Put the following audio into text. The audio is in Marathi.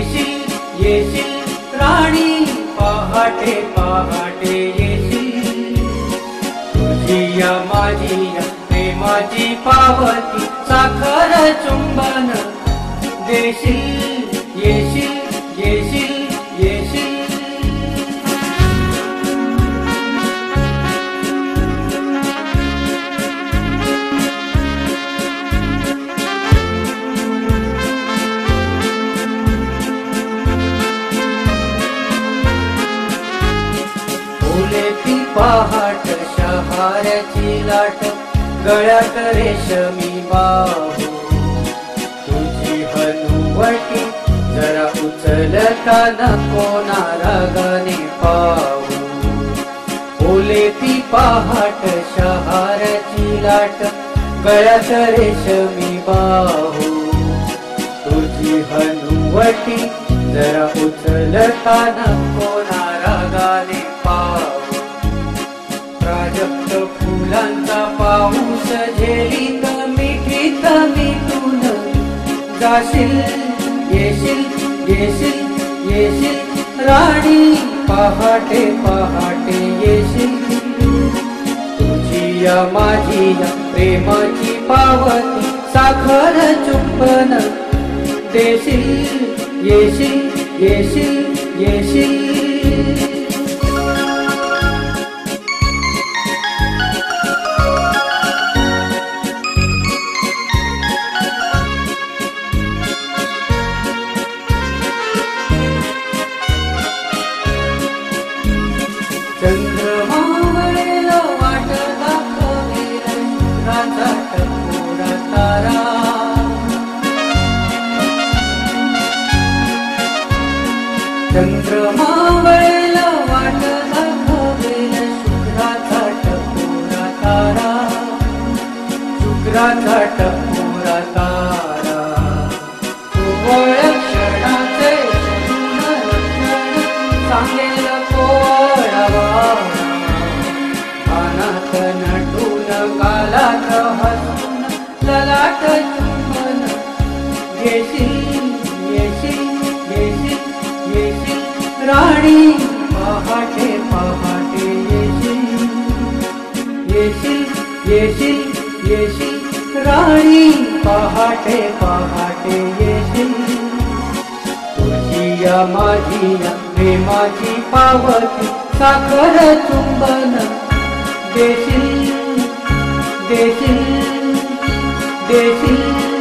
येशील येशील राणी पहाटे पहाटे येशील, तुझी या माझी या प्रेमाची पावती साखर चुंबन देशील, येशील येशील येशील। फुलेती पहाट शहाऱ्याची लाट, गळ्यात रेशमी बाहू, तुझी हनुवटी जरा उचलता नको ना रागाने पाहू। फुलेती पहाट शहाऱ्याची लाट, गळ्यात रेशमी बाहू, तुझी हनुवटी जरा उचलता नको ना रागाने पाहू। प्राजक्त फुलांचा पाऊस झेलीत मिठीत मिटून जाशील, येशील येशील येशील राणी पहाटे पहाटे येशील, तुझी या माझी या प्रेमाची पावती साखर चुंबन देशील, येशील येशील येशील। चंद्रमा वळेला वाट दाखवेल राजा टपोरा तारा, चंद्रमा वळेला वाट दाखवेल शुक्राचा टपोरा तारा, शुक्राचा टपोरा तारा। कोवळ क्षणाचे सांगेल कानात नटून कालात हसून ललाट चुंबन घेशील, येशील येशील येशील राणी पहाटे पहाटे येशील, येशील येशील येशील राणी पहाटे पहाटे येशील, तुझी या माझी या प्रेमाची पावती साखर चुंबन देशील देशील देशील।